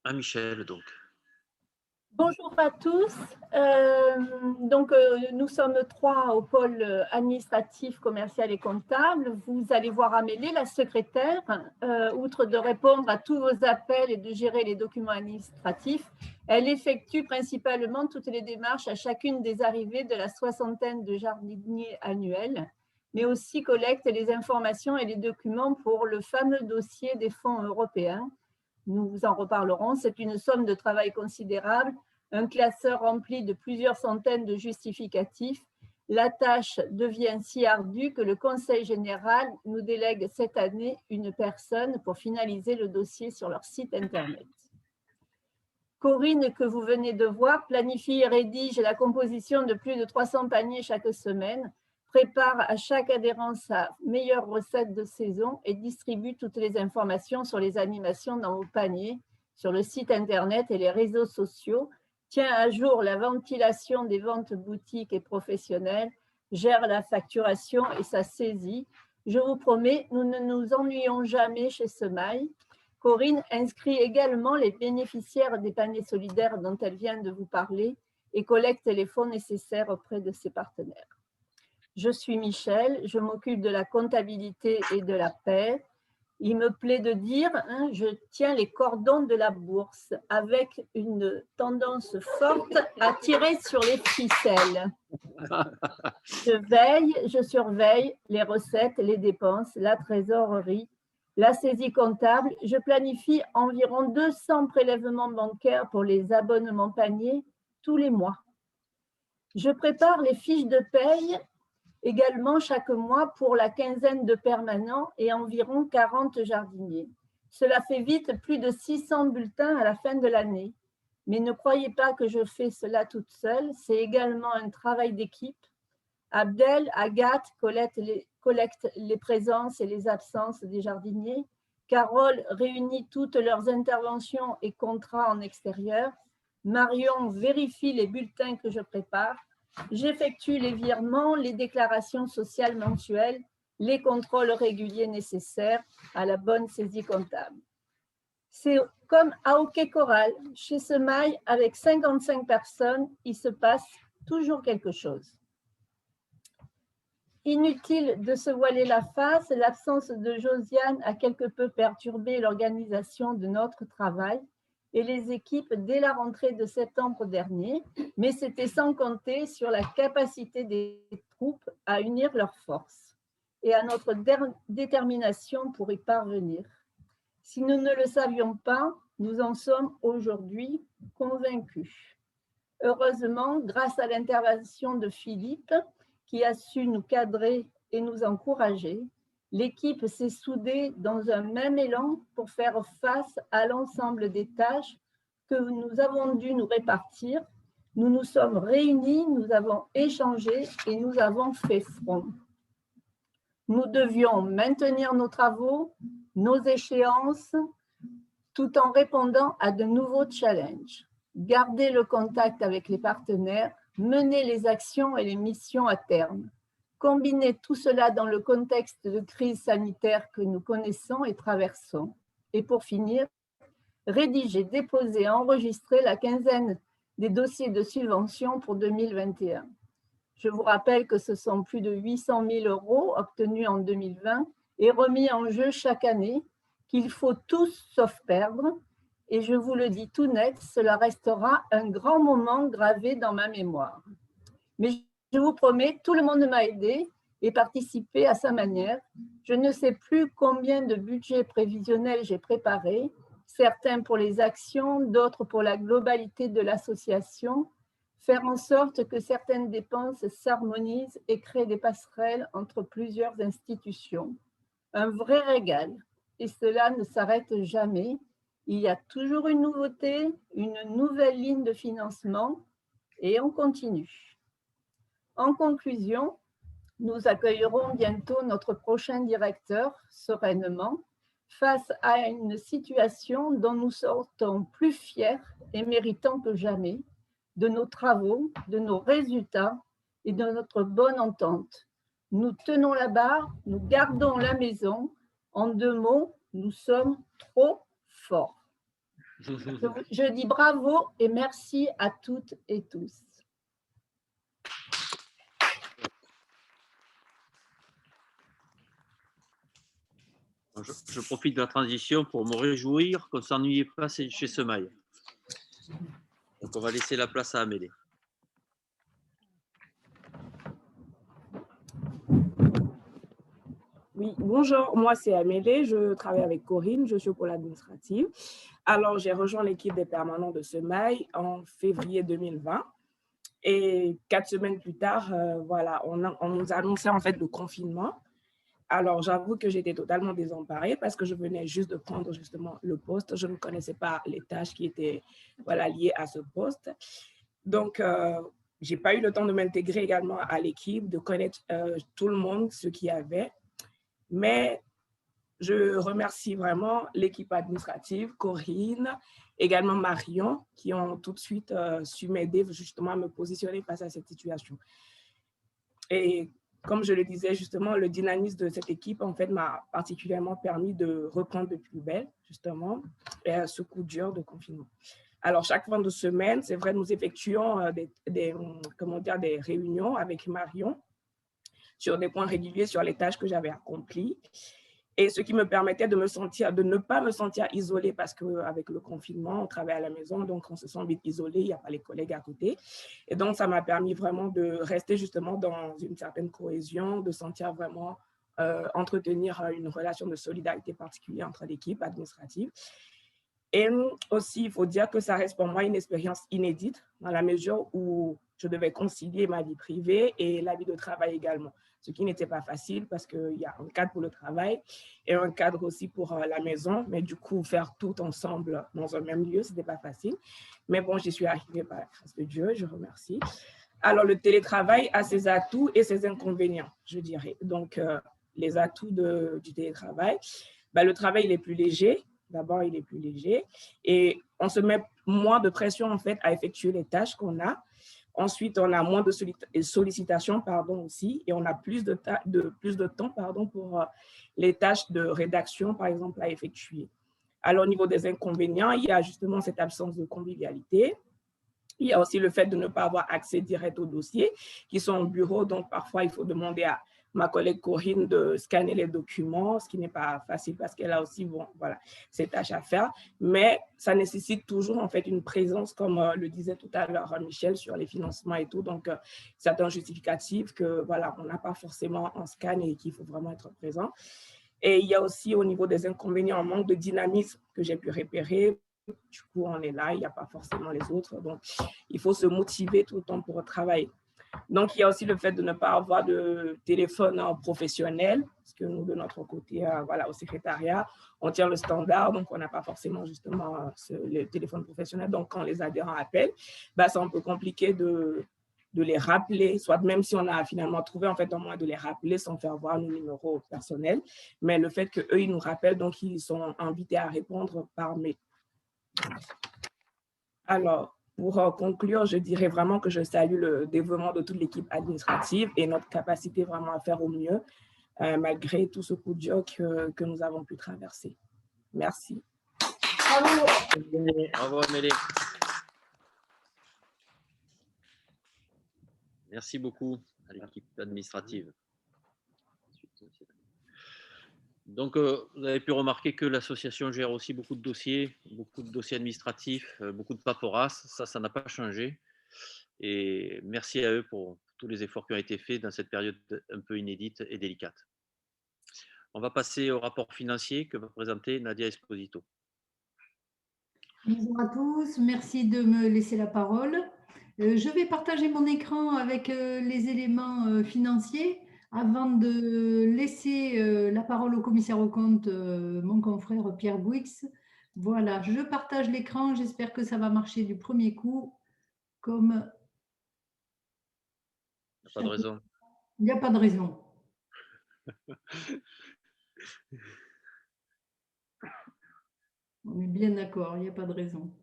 À Michel, donc. Bonjour à tous. Nous sommes trois au pôle administratif, commercial et comptable. Vous allez voir Amélie, la secrétaire. Outre de répondre à tous vos appels et de gérer les documents administratifs, elle effectue principalement toutes les démarches à chacune des arrivées de la soixantaine de jardiniers annuels, mais aussi collecte les informations et les documents pour le fameux dossier des fonds européens. Nous vous en reparlerons. C'est une somme de travail considérable, un classeur rempli de plusieurs centaines de justificatifs. La tâche devient si ardue que le Conseil général nous délègue cette année une personne pour finaliser le dossier sur leur site Internet. Corinne, que vous venez de voir, planifie et rédige la composition de plus de 300 paniers chaque semaine, prépare à chaque adhérent sa meilleure recette de saison et distribue toutes les informations sur les animations dans vos paniers, sur le site Internet et les réseaux sociaux, tient à jour la ventilation des ventes boutiques et professionnelles, gère la facturation et sa saisie. Je vous promets, nous ne nous ennuyons jamais chez Semaille. Corinne inscrit également les bénéficiaires des paniers solidaires dont elle vient de vous parler et collecte les fonds nécessaires auprès de ses partenaires. Je suis Michel, je m'occupe de la comptabilité et de la paie. Il me plaît de dire, je tiens les cordons de la bourse avec une tendance forte à tirer sur les ficelles. Je surveille les recettes, les dépenses, la trésorerie, la saisie comptable. Je planifie environ 200 prélèvements bancaires pour les abonnements paniers tous les mois. Je prépare les fiches de paye également chaque mois pour la quinzaine de permanents et environ 40 jardiniers. Cela fait vite plus de 600 bulletins à la fin de l'année. Mais ne croyez pas que je fais cela toute seule, c'est également un travail d'équipe. Abdel, Agathe collectent les présences et les absences des jardiniers. Carole réunit toutes leurs interventions et contrats en extérieur. Marion vérifie les bulletins que je prépare. J'effectue les virements, les déclarations sociales mensuelles, les contrôles réguliers nécessaires à la bonne saisie comptable. C'est comme à Hockey Choral, chez Semaille, avec 55 personnes, il se passe toujours quelque chose. Inutile de se voiler la face, l'absence de Josiane a quelque peu perturbé l'organisation de notre travail et les équipes dès la rentrée de septembre dernier, mais c'était sans compter sur la capacité des troupes à unir leurs forces et à notre détermination pour y parvenir. Si nous ne le savions pas, nous en sommes aujourd'hui convaincus. Heureusement, grâce à l'intervention de Philippe, qui a su nous cadrer et nous encourager, l'équipe s'est soudée dans un même élan pour faire face à l'ensemble des tâches que nous avons dû nous répartir. Nous nous sommes réunis, nous avons échangé et nous avons fait front. Nous devions maintenir nos travaux, nos échéances, tout en répondant à de nouveaux challenges. Garder le contact avec les partenaires, mener les actions et les missions à terme. Combiner tout cela dans le contexte de crise sanitaire que nous connaissons et traversons. Et pour finir, rédiger, déposer, enregistrer la quinzaine des dossiers de subvention pour 2021. Je vous rappelle que ce sont plus de 800 000 € obtenus en 2020 et remis en jeu chaque année, qu'il faut tous sauf perdre. Et je vous le dis tout net, cela restera un grand moment gravé dans ma mémoire. Mais je vous promets, tout le monde m'a aidé et participé à sa manière. Je ne sais plus combien de budgets prévisionnels j'ai préparés, certains pour les actions, d'autres pour la globalité de l'association, faire en sorte que certaines dépenses s'harmonisent et créent des passerelles entre plusieurs institutions. Un vrai régal. Et cela ne s'arrête jamais. Il y a toujours une nouveauté, une nouvelle ligne de financement et on continue. En conclusion, nous accueillerons bientôt notre prochain directeur sereinement face à une situation dont nous sortons plus fiers et méritants que jamais de nos travaux, de nos résultats et de notre bonne entente. Nous tenons la barre, nous gardons la maison. En 2 mots, nous sommes trop forts. Je dis bravo et merci à toutes et tous. Je profite de la transition pour me réjouir qu'on ne s'ennuyait pas chez Semaille. Donc, on va laisser la place à Amélie. Oui, bonjour, moi c'est Amélie, je travaille avec Corinne, je suis au pôle administratif. Alors, j'ai rejoint l'équipe des permanents de Semaille en février 2020 et 4 semaines plus tard, voilà, on nous a annoncé en fait le confinement. Alors, j'avoue que j'étais totalement désemparée parce que je venais juste de prendre justement le poste. Je ne connaissais pas les tâches qui étaient voilà, liées à ce poste. Donc, je n'ai pas eu le temps de m'intégrer également à l'équipe, de connaître tout le monde, ce qu'il y avait. Mais je remercie vraiment l'équipe administrative, Corinne, également Marion, qui ont tout de suite su m'aider justement à me positionner face à cette situation. Et comme je le disais, justement, le dynamisme de cette équipe, en fait, m'a particulièrement permis de reprendre de plus belle, justement, ce coup dur de confinement. Alors, chaque fin de semaine, c'est vrai, nous effectuons des réunions avec Marion sur des points réguliers sur les tâches que j'avais accomplies. Et ce qui me permettait de ne pas me sentir isolée parce qu'avec le confinement, on travaille à la maison, donc on se sent vite isolé, il n'y a pas les collègues à côté. Et donc, ça m'a permis vraiment de rester justement dans une certaine cohésion, de sentir vraiment entretenir une relation de solidarité particulière entre l'équipe administrative. Et aussi, il faut dire que ça reste pour moi une expérience inédite dans la mesure où je devais concilier ma vie privée et la vie de travail également, ce qui n'était pas facile parce qu'il y a un cadre pour le travail et un cadre aussi pour la maison, mais du coup, faire tout ensemble dans un même lieu, ce n'était pas facile. Mais bon, j'y suis arrivée par la grâce de Dieu, je remercie. Alors, le télétravail a ses atouts et ses inconvénients, je dirais. Donc, les atouts du télétravail, le travail, il est plus léger. D'abord, il est plus léger et on se met moins de pression en fait à effectuer les tâches qu'on a. Ensuite, on a moins de sollicitations aussi et on a plus de temps pour les tâches de rédaction, par exemple, à effectuer. Alors, au niveau des inconvénients, il y a justement cette absence de convivialité. Il y a aussi le fait de ne pas avoir accès direct aux dossiers qui sont au bureau. Donc, parfois, il faut demander à ma collègue Corinne de scanner les documents, ce qui n'est pas facile parce qu'elle a aussi ses tâches à faire. Mais ça nécessite toujours, en fait, une présence, comme le disait tout à l'heure Michel, sur les financements et tout. Donc, c'est un justificatif que, voilà, on n'a pas forcément en scan et qu'il faut vraiment être présent. Et il y a aussi, au niveau des inconvénients, un manque de dynamisme que j'ai pu repérer. Du coup, on est là, il n'y a pas forcément les autres. Donc, il faut se motiver tout le temps pour travailler. Donc, il y a aussi le fait de ne pas avoir de téléphone professionnel, parce que nous, de notre côté, au secrétariat, on tient le standard, donc on n'a pas forcément justement le téléphone professionnel. Donc, quand les adhérents appellent, c'est un peu compliqué de les rappeler, soit même si on a finalement trouvé en fait un moyen de les rappeler sans faire voir nos numéros personnels, mais le fait qu'eux, ils nous rappellent, donc ils sont invités à répondre par mail. Alors, pour conclure, je dirais vraiment que je salue le développement de toute l'équipe administrative et notre capacité vraiment à faire au mieux, malgré tout ce coup de dur que nous avons pu traverser. Merci. Bravo. Bravo, Amélie. Merci beaucoup à l'équipe administrative. Donc, vous avez pu remarquer que l'association gère aussi beaucoup de dossiers administratifs, beaucoup de paperasse. Ça n'a pas changé. Et merci à eux pour tous les efforts qui ont été faits dans cette période un peu inédite et délicate. On va passer au rapport financier que va présenter Nadia Esposito. Bonjour à tous, merci de me laisser la parole. Je vais partager mon écran avec les éléments financiers avant de laisser la parole au commissaire aux comptes, mon confrère Pierre Bouix. Voilà, je partage l'écran, j'espère que ça va marcher du premier coup. Comme... Il n'y a pas de raison. Il n'y a pas de raison. On est bien d'accord, il n'y a pas de raison.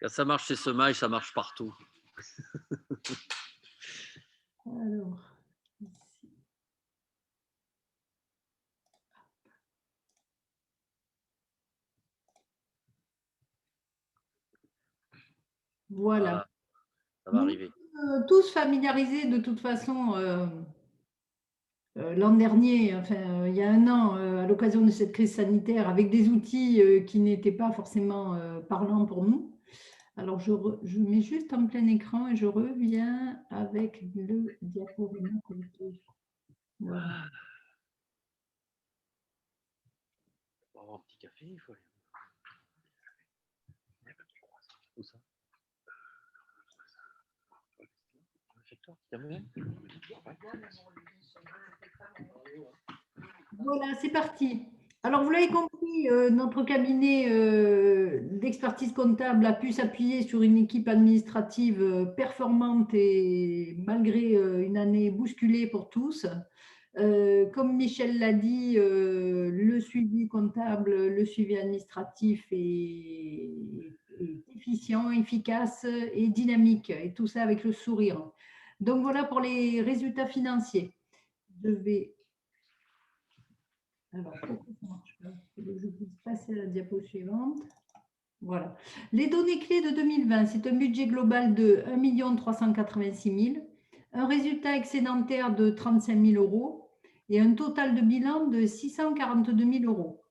Quand ça marche chez Semaille, ça marche partout. Alors, ici. Voilà. Ça va Nous arriver. sommes tous familiarisés de toute façon l'an dernier, enfin il y a un an, à l'occasion de cette crise sanitaire, avec des outils qui n'étaient pas forcément parlants pour nous. Alors, je mets juste en plein écran et je reviens avec le diaporama complet. Voilà. Pour avoir un petit café, il faut aller. Où ça? Voilà, c'est parti. Alors, vous l'avez compris, notre cabinet d'expertise comptable a pu s'appuyer sur une équipe administrative performante et malgré une année bousculée pour tous. Comme Michel l'a dit, le suivi comptable, le suivi administratif est efficient, efficace et dynamique, et tout ça avec le sourire. Donc voilà pour les résultats financiers. Je vais... Alors, pourquoi ça ne marche pas? Je puisse passer à la diapo suivante. Voilà. Les données clés de 2020, c'est un budget global de 1 386 000, un résultat excédentaire de 35 000 euros et un total de bilan de 642 000 euros.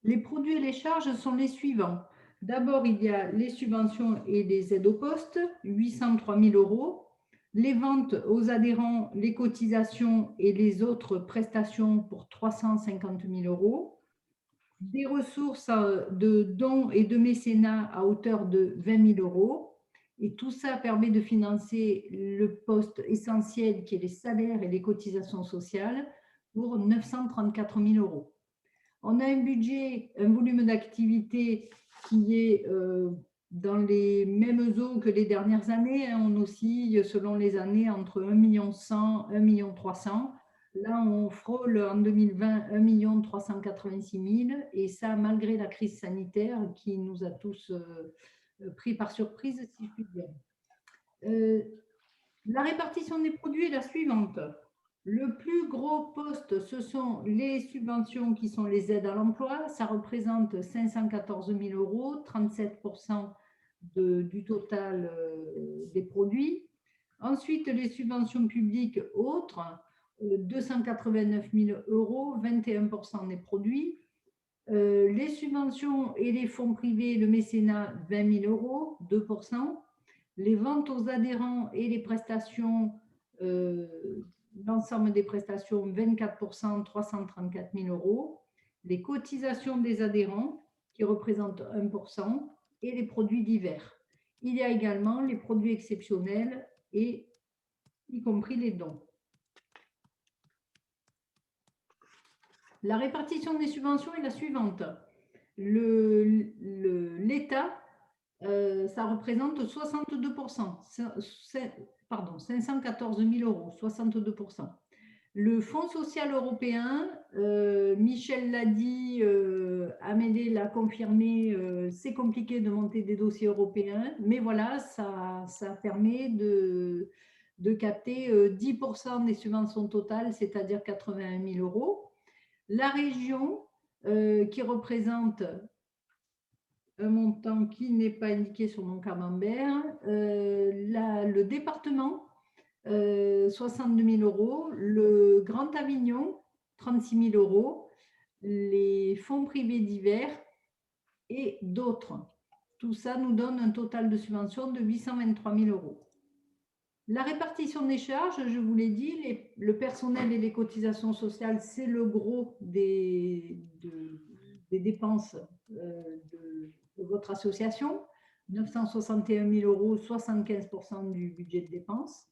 Les produits et les charges sont les suivants. D'abord, il y a les subventions et les aides au poste, 803 000 euros. Les ventes aux adhérents, les cotisations et les autres prestations pour 350 000 euros. Des ressources de dons et de mécénat à hauteur de 20 000 euros. Et tout ça permet de financer le poste essentiel qui est les salaires et les cotisations sociales pour 934 000 euros. On a un budget, un volume d'activité qui est dans les mêmes eaux que les dernières années. On oscille selon les années entre 1 100 000 1 300 000. Là, on frôle en 2020 1 386 000 et ça malgré la crise sanitaire qui nous a tous pris par surprise, si je puis dire. La répartition des produits est la suivante. Le plus gros poste, ce sont les subventions qui sont les aides à l'emploi. Ça représente 514 000 euros, 37% du total des produits. Ensuite, les subventions publiques autres, 289 000 euros, 21% des produits. Les subventions et les fonds privés, le mécénat, 20 000 euros, 2%. Les ventes aux adhérents et les prestations, l'ensemble des prestations, 24%, 334 000 euros. Les cotisations des adhérents, qui représentent 1%, et les produits divers. Il y a également les produits exceptionnels, et y compris les dons. La répartition des subventions est la suivante. L'État, ça représente 62%, pardon, 514 000 euros, 62%. Le Fonds social européen, Michel l'a dit, Amélie l'a confirmé, c'est compliqué de monter des dossiers européens, mais voilà, ça permet de capter 10% des subventions totales, c'est-à-dire 81 000 euros. La région, qui représente un montant qui n'est pas indiqué sur mon camembert. Le département, 62 000 euros. Le Grand Avignon, 36 000 euros. Les fonds privés divers et d'autres. Tout ça nous donne un total de subventions de 823 000 euros. La répartition des charges, je vous l'ai dit, le personnel et les cotisations sociales, c'est le gros des dépenses de votre association. 961 000 euros, 75% du budget de dépenses.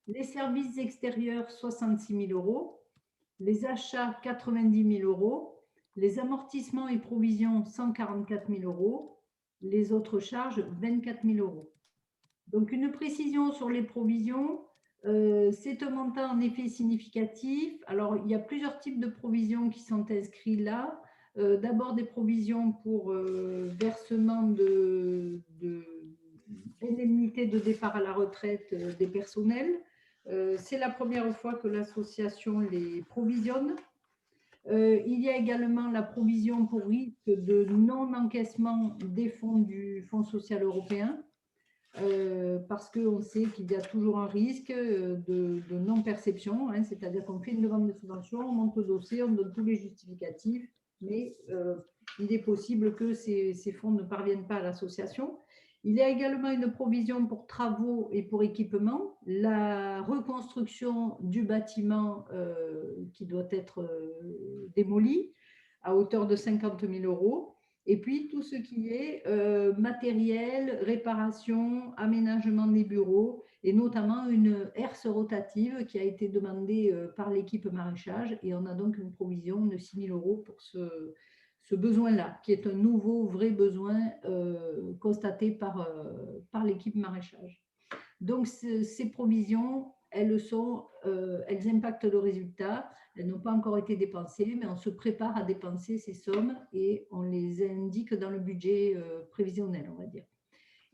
Les services extérieurs, 66 000 euros. Les achats, 90 000 euros. Les amortissements et provisions, 144 000 euros. Les autres charges, 24 000 euros. Donc, une précision sur les provisions, c'est un montant en effet significatif. Alors, il y a plusieurs types de provisions qui sont inscrits là. D'abord, des provisions pour versement d'indemnité de départ à la retraite des personnels. C'est la première fois que l'association les provisionne. Il y a également la provision pour risque de non-encaissement des fonds du Fonds social européen. parce qu'on sait qu'il y a toujours un risque de non-perception, hein, c'est-à-dire qu'on fait une demande de subvention, on monte le dossier, on donne tous les justificatifs, mais il est possible que ces fonds ne parviennent pas à l'association. Il y a également une provision pour travaux et pour équipements, la reconstruction du bâtiment qui doit être démoli à hauteur de 50 000 €. Et puis, tout ce qui est matériel, réparation, aménagement des bureaux, et notamment une herse rotative qui a été demandée par l'équipe maraîchage. Et on a donc une provision de 6 000 € pour ce besoin-là, qui est un nouveau vrai besoin constaté par l'équipe maraîchage. Donc, ces provisions, elles impactent le résultat. Elles n'ont pas encore été dépensées, mais on se prépare à dépenser ces sommes et on les indique dans le budget prévisionnel, on va dire.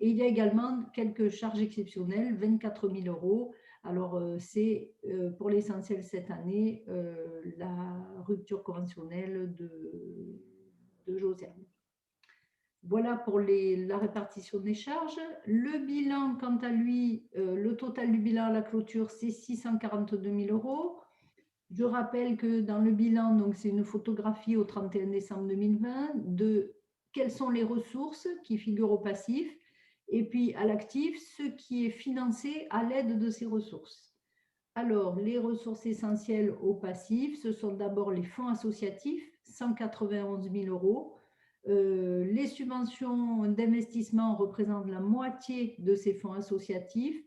Et il y a également quelques charges exceptionnelles, 24 000 €. Alors, c'est pour l'essentiel cette année la rupture conventionnelle de Josiane. Voilà pour la répartition des charges. Le bilan, quant à lui, le total du bilan à la clôture, c'est 642 000 €. Je rappelle que dans le bilan, donc c'est une photographie au 31 décembre 2020 de quelles sont les ressources qui figurent au passif et puis à l'actif, ce qui est financé à l'aide de ces ressources. Alors, les ressources essentielles au passif, ce sont d'abord les fonds associatifs, 191 000 €. Les subventions d'investissement représentent la moitié de ces fonds associatifs.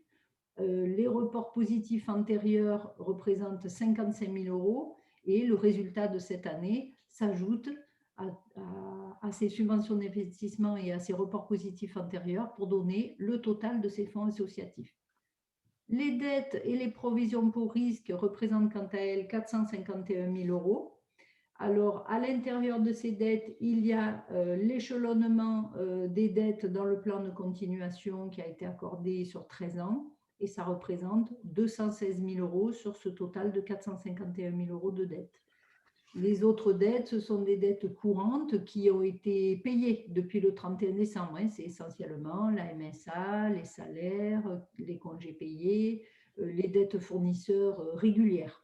Les reports positifs antérieurs représentent 55 000 € et le résultat de cette année s'ajoute à ces subventions d'investissement et à ces reports positifs antérieurs pour donner le total de ces fonds associatifs. Les dettes et les provisions pour risque représentent quant à elles 451 000 €. Alors, à l'intérieur de ces dettes, il y a l'échelonnement des dettes dans le plan de continuation qui a été accordé sur 13 ans et ça représente 216 000 € sur ce total de 451 000 € de dettes. Les autres dettes, ce sont des dettes courantes qui ont été payées depuis le 31 décembre. Hein. C'est essentiellement la MSA, les salaires, les congés payés, les dettes fournisseurs régulières.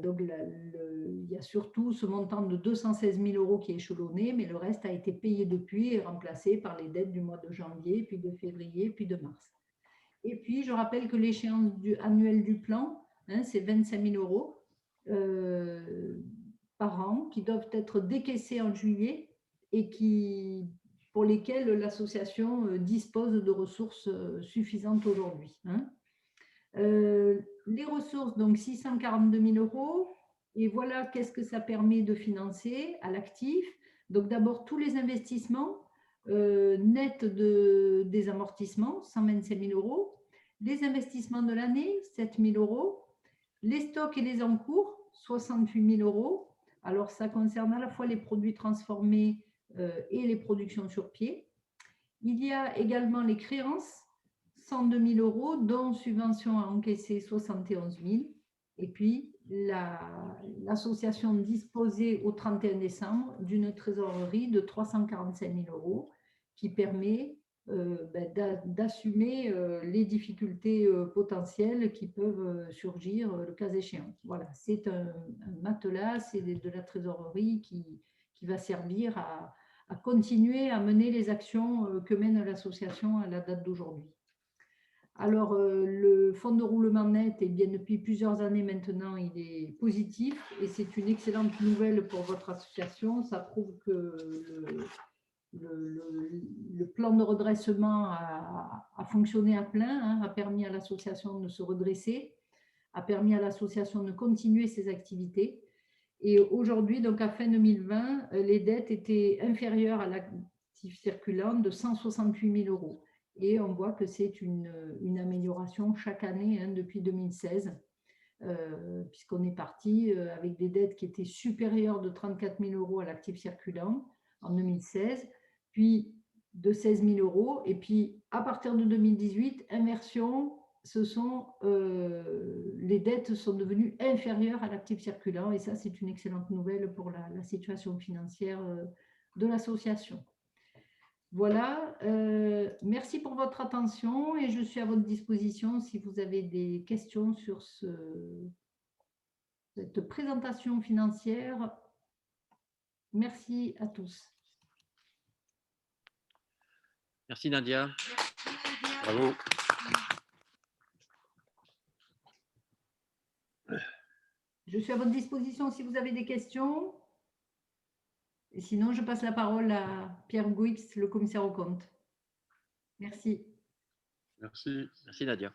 Donc, il y a surtout ce montant de 216 000 € qui est échelonné, mais le reste a été payé depuis et remplacé par les dettes du mois de janvier, puis de février, puis de mars. Et puis, je rappelle que l'échéance annuelle du plan, hein, c'est 25 000 € par an qui doivent être décaissés en juillet et pour lesquels l'association dispose de ressources suffisantes aujourd'hui. Hein. Les ressources, donc 642 000 €. Et voilà qu'est-ce que ça permet de financer à l'actif. Donc d'abord, tous les investissements nets des amortissements, 125 000 €. Les investissements de l'année, 7 000 €. Les stocks et les encours, 68 000 €. Alors, ça concerne à la fois les produits transformés et les productions sur pied. Il y a également les créances, 102 000 €, dont subvention à encaisser 71 000. Et puis, l'association disposait au 31 décembre d'une trésorerie de 345 000 € qui permet d'assumer les difficultés potentielles qui peuvent surgir le cas échéant. Voilà, c'est un matelas, c'est de la trésorerie qui va servir à continuer à mener les actions que mène l'association à la date d'aujourd'hui. Alors, le fonds de roulement net, eh bien, depuis plusieurs années maintenant, il est positif et c'est une excellente nouvelle pour votre association. Ça prouve que le plan de redressement a fonctionné à plein, hein, a permis à l'association de se redresser, a permis à l'association de continuer ses activités. Et aujourd'hui, donc à fin 2020, les dettes étaient inférieures à l'actif circulant de 168 000 €. Et on voit que c'est une amélioration chaque année, hein, depuis 2016, puisqu'on est parti avec des dettes qui étaient supérieures de 34 000 € à l'actif circulant en 2016, puis de 16 000 €. Et puis, à partir de 2018, inversion, les dettes sont devenues inférieures à l'actif circulant. Et ça, c'est une excellente nouvelle pour la situation financière de l'association. Voilà, merci pour votre attention et je suis à votre disposition si vous avez des questions sur cette présentation financière. Merci à tous. Merci Nadia. Bravo. Je suis à votre disposition si vous avez des questions. Et sinon, je passe la parole à Pierre Gouix, le commissaire aux comptes. Merci. Merci. Merci Nadia.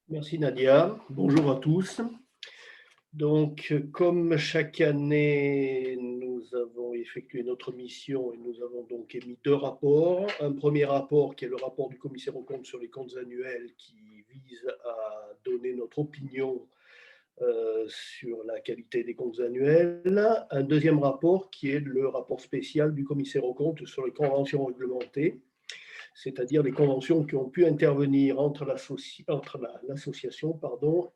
Merci Nadia. Bonjour à tous. Donc, comme chaque année, nous avons effectué notre mission et nous avons donc émis 2 rapports. Un premier rapport qui est le rapport du commissaire aux comptes sur les comptes annuels qui vise à donner notre opinion sur la qualité des comptes annuels. Un deuxième rapport qui est le rapport spécial du commissaire aux comptes sur les conventions réglementées, c'est-à-dire les conventions qui ont pu intervenir entre l'association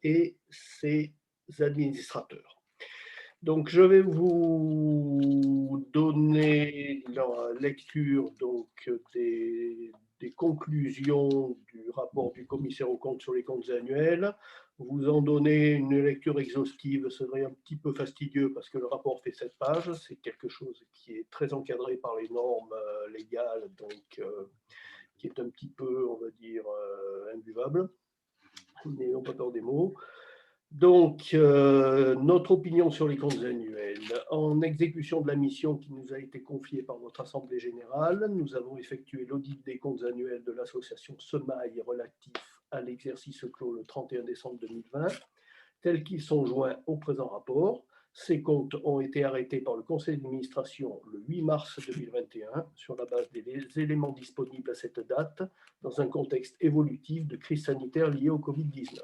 et ses administrateurs. Donc, je vais vous donner la lecture des conclusions du rapport du commissaire aux comptes sur les comptes annuels. Vous en donner une lecture exhaustive serait un petit peu fastidieux parce que le rapport fait 7 pages. C'est quelque chose qui est très encadré par les normes légales, donc qui est un petit peu, on va dire, imbuvable. N'ayons pas peur des mots. Donc, notre opinion sur les comptes annuels. En exécution de la mission qui nous a été confiée par votre Assemblée générale, nous avons effectué l'audit des comptes annuels de l'association SEMAI relatif à l'exercice clos le 31 décembre 2020, tels qu'ils sont joints au présent rapport. Ces comptes ont été arrêtés par le conseil d'administration le 8 mars 2021 sur la base des éléments disponibles à cette date dans un contexte évolutif de crise sanitaire liée au Covid-19.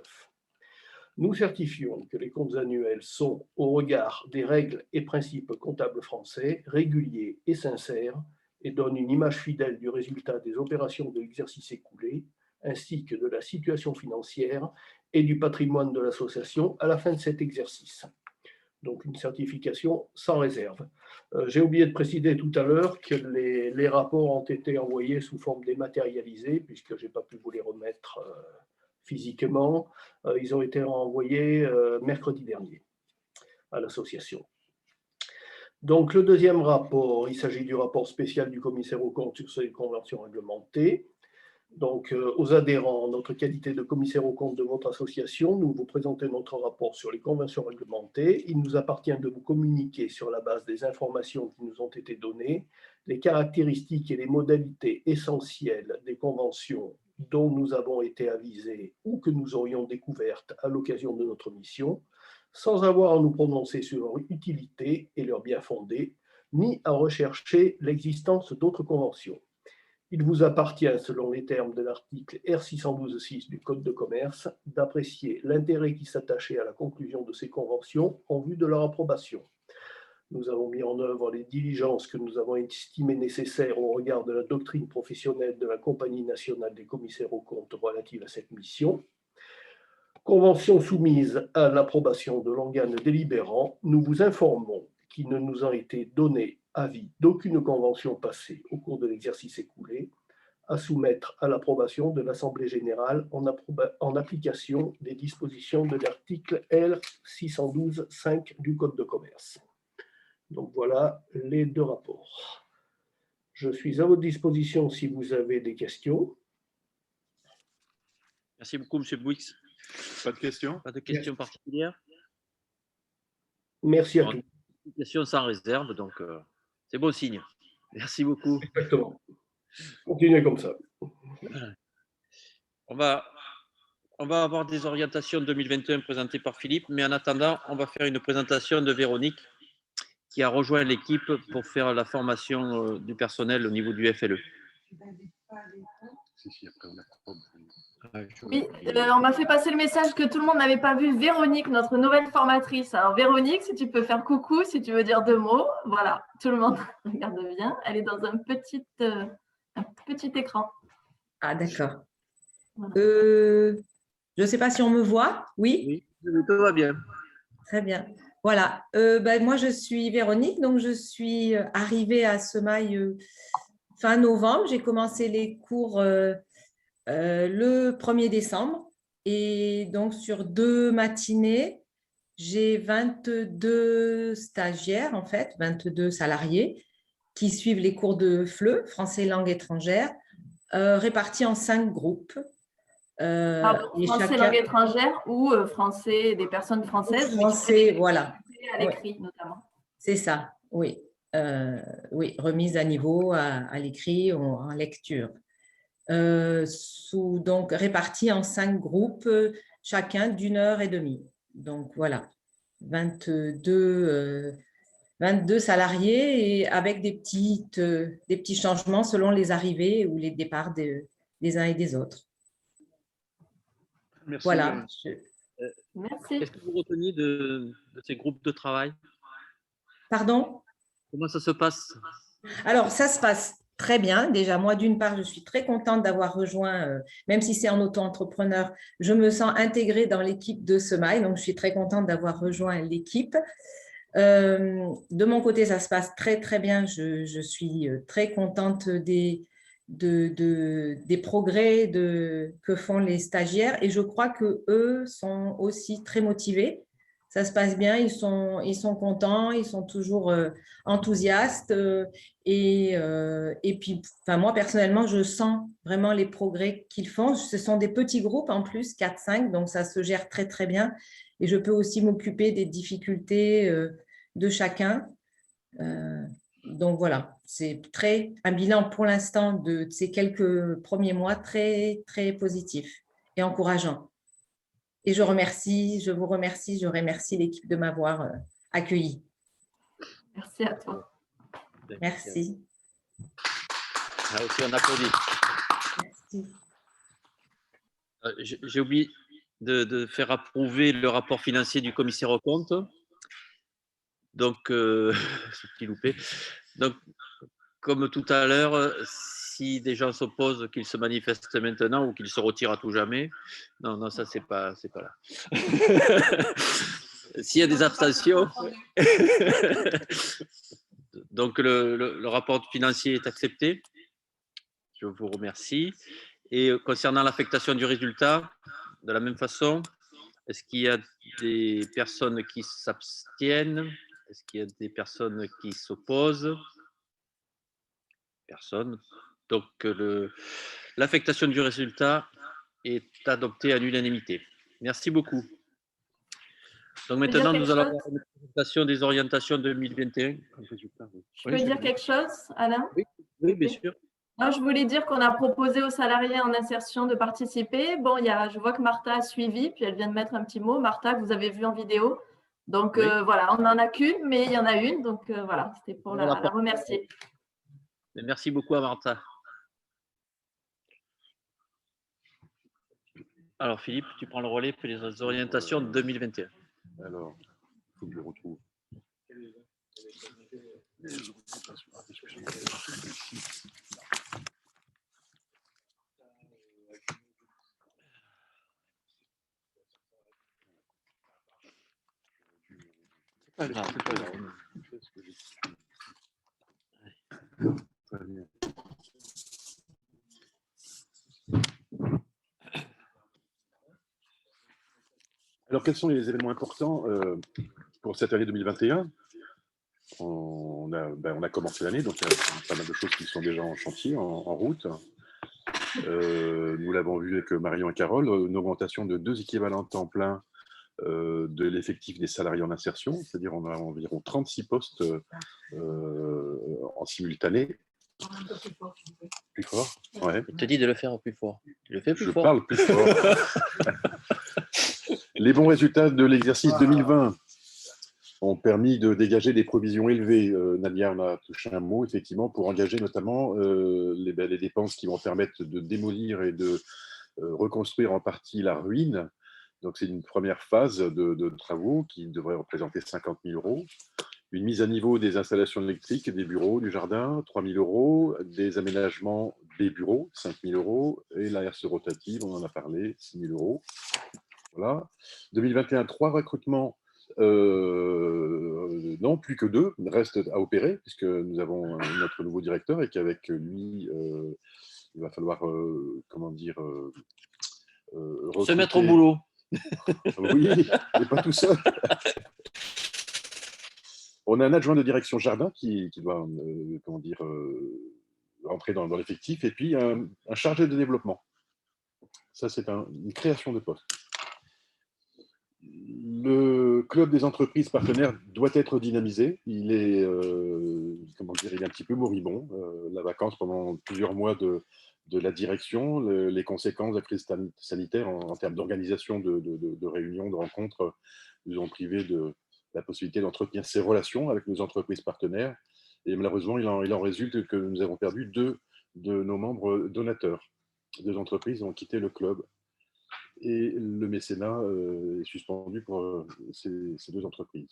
Nous certifions que les comptes annuels sont, au regard des règles et principes comptables français, réguliers et sincères et donnent une image fidèle du résultat des opérations de l'exercice écoulé, ainsi que de la situation financière et du patrimoine de l'association à la fin de cet exercice. Donc une certification sans réserve. J'ai oublié de préciser tout à l'heure que les rapports ont été envoyés sous forme dématérialisée, puisque je n'ai pas pu vous les remettre physiquement. Ils ont été envoyés mercredi dernier à l'association. Donc le deuxième rapport, il s'agit du rapport spécial du commissaire aux comptes sur ces conventions réglementées. Donc, aux adhérents, en notre qualité de commissaire aux comptes de votre association, nous vous présentons notre rapport sur les conventions réglementées. Il nous appartient de vous communiquer sur la base des informations qui nous ont été données, les caractéristiques et les modalités essentielles des conventions dont nous avons été avisés ou que nous aurions découvertes à l'occasion de notre mission, sans avoir à nous prononcer sur leur utilité et leur bien-fondé, ni à rechercher l'existence d'autres conventions. Il vous appartient, selon les termes de l'article R612.6 du Code de commerce, d'apprécier l'intérêt qui s'attachait à la conclusion de ces conventions en vue de leur approbation. Nous avons mis en œuvre les diligences que nous avons estimées nécessaires au regard de la doctrine professionnelle de la Compagnie nationale des commissaires aux comptes relative à cette mission. Convention soumise à l'approbation de l'organe délibérant, nous vous informons qu'il ne nous a été donné avis d'aucune convention passée au cours de l'exercice écoulé à soumettre à l'approbation de l'Assemblée générale en application des dispositions de l'article R612.5 du Code de commerce. Donc voilà les 2 rapports. Je suis à votre disposition si vous avez des questions. Merci beaucoup, M. Bouix. Pas de questions? Pas de questions particulières? Merci à tous. Question sans réserve, donc c'est bon signe. Merci beaucoup. Exactement. Continuez comme ça. On va avoir des orientations 2021 présentées par Philippe, mais en attendant, on va faire une présentation de Véronique qui a rejoint l'équipe pour faire la formation du personnel au niveau du FLE. Oui, on m'a fait passer le message que tout le monde n'avait pas vu Véronique, notre nouvelle formatrice. Alors Véronique, si tu peux faire coucou, si tu veux dire 2 mots. Voilà, tout le monde regarde bien. Elle est dans un petit écran. Ah, d'accord. Voilà. Je ne sais pas si on me voit. Oui, tout va bien. Très bien. Voilà. Moi, je suis Véronique, donc je suis arrivée à SEMAI fin novembre. J'ai commencé les cours le 1er décembre. Et donc, sur 2 matinées, j'ai 22 stagiaires, en fait, 22 salariés qui suivent les cours de FLE, français langue étrangère, répartis en 5 groupes. Français langue étrangère ou français des personnes françaises. Français, voilà. À l'écrit, notamment. C'est ça, oui. Oui, remise à niveau à l'écrit ou en lecture. Donc répartis en 5 groupes, chacun d'1 heure et demie. Donc voilà, 22 salariés et avec des petits changements selon les arrivées ou les départs des uns et des autres. Merci. Voilà. Merci. Qu'est-ce que vous retenez de ces groupes de travail? Pardon? Comment ça se passe? Alors, ça se passe très bien. Déjà, moi, d'une part, je suis très contente d'avoir rejoint, même si c'est en auto-entrepreneur, je me sens intégrée dans l'équipe de Semail. Donc, je suis très contente d'avoir rejoint l'équipe. De mon côté, ça se passe très, très bien. Je suis très contente des progrès que font les stagiaires et je crois qu'eux sont aussi très motivés. Ça se passe bien, ils sont contents, ils sont toujours enthousiastes et puis moi personnellement je sens vraiment les progrès qu'ils font. Ce sont des petits groupes en plus, 4-5, donc ça se gère très très bien et je peux aussi m'occuper des difficultés de chacun. Donc voilà, c'est un bilan pour l'instant de ces quelques premiers mois très très positif et encourageant. Et je vous remercie, je remercie l'équipe de m'avoir accueilli. Merci à toi. Merci. Là aussi, on applaudit. Merci. J'ai oublié de faire approuver le rapport financier du commissaire aux comptes. Donc, c'est petit loupé. Donc, comme tout à l'heure, si des gens s'opposent, qu'ils se manifestent maintenant ou qu'ils se retirent à tout jamais. Non, ça, c'est pas là. S'il y a des abstentions. Donc, le rapport financier est accepté. Je vous remercie. Et concernant l'affectation du résultat, de la même façon, est-ce qu'il y a des personnes qui s'abstiennent? Est-ce qu'il y a des personnes qui s'opposent? Personne. Donc, l'affectation du résultat est adoptée à l'unanimité. Merci beaucoup. Donc maintenant, nous allons avoir une présentation des orientations 2021. Je peux dire quelque chose, Alain? Oui, bien sûr. Non, je voulais dire qu'on a proposé aux salariés en insertion de participer. Bon, je vois que Martha a suivi, puis elle vient de mettre un petit mot. Martha, que vous avez vu en vidéo. Donc oui. voilà, on n'en a qu'une, mais il y en a une. Donc voilà, c'était pour la remercier. Merci beaucoup à Martha. Alors Philippe, tu prends le relais pour les orientations 2021. Alors, il faut que je le retrouve. C'est pas grave. Très bien. Alors, quels sont les événements importants pour cette année 2021 ? On a commencé l'année, donc il y a pas mal de choses qui sont déjà en chantier, en route. Nous l'avons vu avec Marion et Carole, une augmentation de 2 équivalents temps plein de l'effectif des salariés en insertion, c'est-à-dire on a environ 36 postes en simultané. Plus fort, ouais. Il te dit de le faire plus fort. Tu le fais plus fort. Je parle plus fort. Les bons résultats de l'exercice 2020 ont permis de dégager des provisions élevées. Nadia en a touché un mot, effectivement, pour engager notamment les dépenses qui vont permettre de démolir et de reconstruire en partie la ruine. Donc, c'est une première phase de travaux qui devrait représenter 50 000 €. Une mise à niveau des installations électriques, des bureaux, du jardin, 3 000 €. Des aménagements des bureaux, 5 000 €. Et la RC rotative, on en a parlé, 6 000 €. Voilà. 2021, 3 recrutements Non, plus que 2 restent à opérer, puisque nous avons notre nouveau directeur et qu'avec lui, il va falloir, comment dire, Se mettre au recruter. boulot. Oui, mais pas tout seul. On a un adjoint de direction jardin qui doit, comment dire, rentrer dans l'effectif, et puis un chargé de développement. Ça, c'est une création de poste. Le club des entreprises partenaires doit être dynamisé. Il est, comment dire, il est un petit peu moribond. La vacance pendant plusieurs mois de la direction, les conséquences de la crise sanitaire en termes d'organisation de réunions, de rencontres, nous ont privé de la possibilité d'entretenir ces relations avec nos entreprises partenaires. Et malheureusement, il en résulte que nous avons perdu 2 de nos membres donateurs. 2 entreprises ont quitté le club. Et le mécénat est suspendu pour ces 2 entreprises.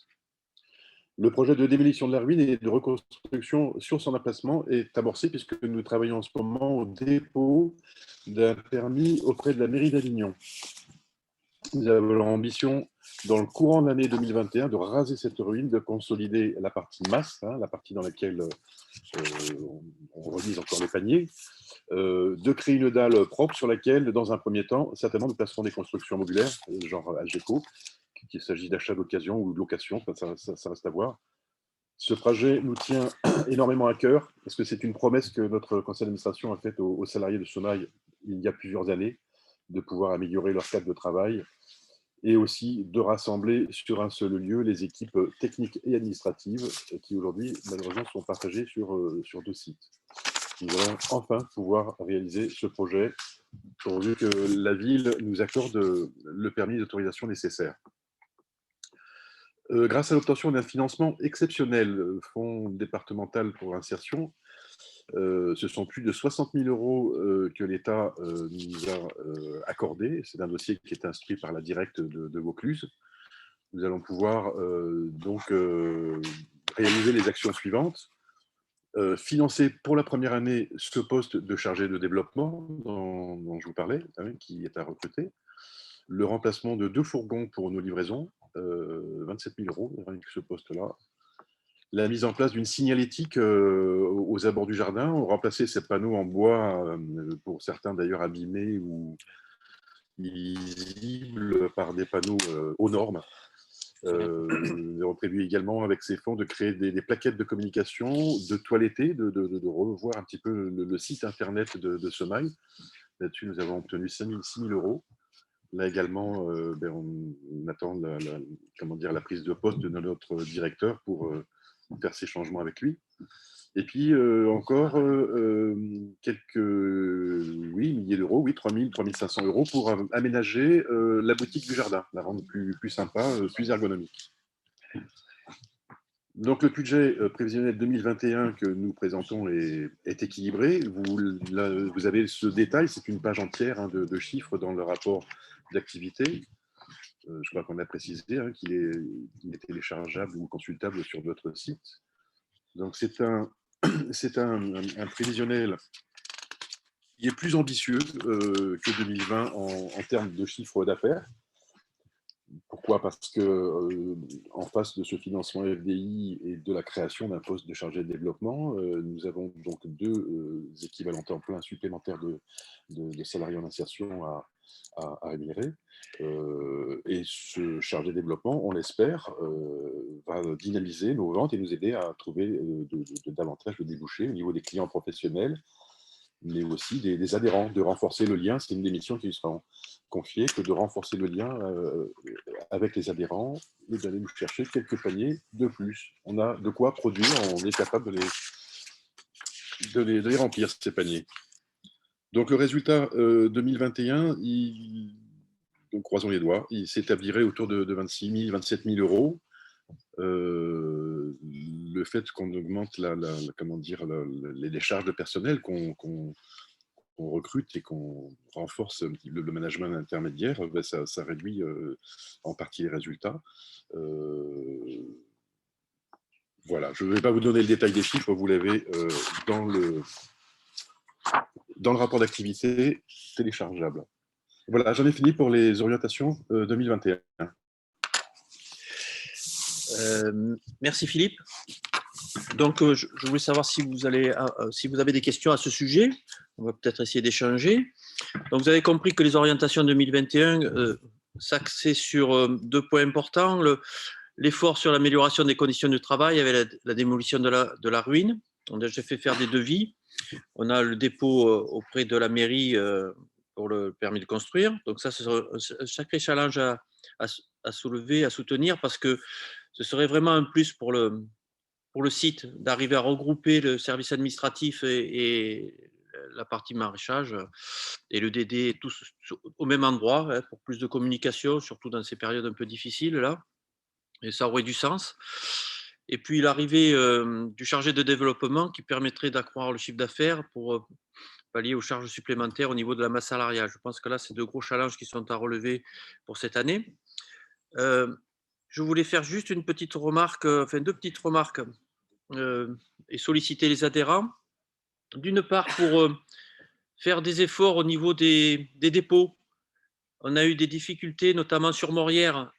Le projet de démolition de la ruine et de reconstruction sur son emplacement est amorcé, puisque nous travaillons en ce moment au dépôt d'un permis auprès de la mairie d'Avignon. Nous avons l'ambition, dans le courant de l'année 2021, de raser cette ruine, de consolider la partie masse, la partie dans laquelle on remise encore les paniers, de créer une dalle propre sur laquelle, dans un premier temps, certainement, nous placerons des constructions modulaires, genre Algeco, qu'il s'agit d'achat d'occasion ou de location, ça reste à voir. Ce projet nous tient énormément à cœur, parce que c'est une promesse que notre conseil d'administration a faite aux salariés de Sonaille il y a plusieurs années, de pouvoir améliorer leur cadre de travail, et aussi de rassembler sur un seul lieu les équipes techniques et administratives qui aujourd'hui, malheureusement, sont partagées sur 2 sites. Nous allons enfin pouvoir réaliser ce projet, pourvu que la ville nous accorde le permis d'autorisation nécessaire. Grâce à l'obtention d'un financement exceptionnel, Fonds départemental pour l'insertion, ce sont plus de 60 000 € que l'État nous a accordé. C'est un dossier qui est instruit par la directe de Vaucluse. Nous allons pouvoir donc réaliser les actions suivantes. Financer pour la première année ce poste de chargé de développement dont je vous parlais, qui est à recruter. Le remplacement de 2 fourgons pour nos livraisons, 27 000 € avec ce poste-là. La mise en place d'une signalétique aux abords du jardin. On remplaçait ces panneaux en bois, pour certains d'ailleurs abîmés ou illisibles, par des panneaux aux normes. Nous avons prévu également avec ces fonds de créer des plaquettes de communication, de toiletter, de revoir un petit peu le site internet de Sonaille. Là-dessus, nous avons obtenu 6 000 €. Là également, on attend la prise de poste de notre directeur pour faire ces changements avec lui. Et puis encore quelques milliers d'euros, 3 500 € pour aménager la boutique du jardin, la rendre plus sympa, plus ergonomique. Donc le budget prévisionnel 2021 que nous présentons est équilibré. Vous avez ce détail, c'est une page entière de chiffres dans le rapport d'activité. Je crois qu'on a précisé qu'il est téléchargeable ou consultable sur notre site. Donc c'est un prévisionnel qui est plus ambitieux que 2020 en termes de chiffre d'affaires. Pourquoi ? Parce que en face de ce financement FDI et de la création d'un poste de chargé de développement, nous avons donc 2 équivalents temps plein supplémentaires de salariés en insertion à rémunérer. Et ce chargé de développement, on l'espère, va dynamiser nos ventes et nous aider à trouver davantage de débouchés au niveau des clients professionnels, mais aussi des adhérents, de renforcer le lien. C'est une des missions qui nous sera confiée, que de renforcer le lien avec les adhérents et d'aller nous chercher quelques paniers de plus. On a de quoi produire, on est capable de les remplir, ces paniers. Donc le résultat 2021, donc croisons les doigts, il s'établirait autour de 26 000, 27 000 €. Le fait qu'on augmente les charges de personnel, qu'on recrute et qu'on renforce le management intermédiaire, ça réduit en partie les résultats. Voilà, je ne vais pas vous donner le détail des chiffres, vous l'avez dans le rapport d'activité téléchargeable. Voilà, j'en ai fini pour les orientations 2021. Merci Philippe. Donc, je voulais savoir si vous avez des questions à ce sujet. On va peut-être essayer d'échanger. Donc, vous avez compris que les orientations 2021 s'axaient sur 2 points importants. L'effort sur l'amélioration des conditions de travail avec la démolition de la ruine. On a déjà fait faire des devis. On a le dépôt auprès de la mairie pour le permis de construire. Donc ça, c'est un sacré challenge à soulever, à soutenir, parce que ce serait vraiment un plus pour le site d'arriver à regrouper le service administratif et la partie maraîchage et le DD tous au même endroit, hein, pour plus de communication, surtout dans ces périodes un peu difficiles là. Et ça aurait du sens. Et puis l'arrivée du chargé de développement qui permettrait d'accroître le chiffre d'affaires pour pallier aux charges supplémentaires au niveau de la masse salariale. Je pense que là, c'est 2 gros challenges qui sont à relever pour cette année. Je voulais faire juste une petite remarque, enfin 2 petites remarques et solliciter les adhérents. D'une part, pour faire des efforts au niveau des dépôts. On a eu des difficultés, notamment sur Morières,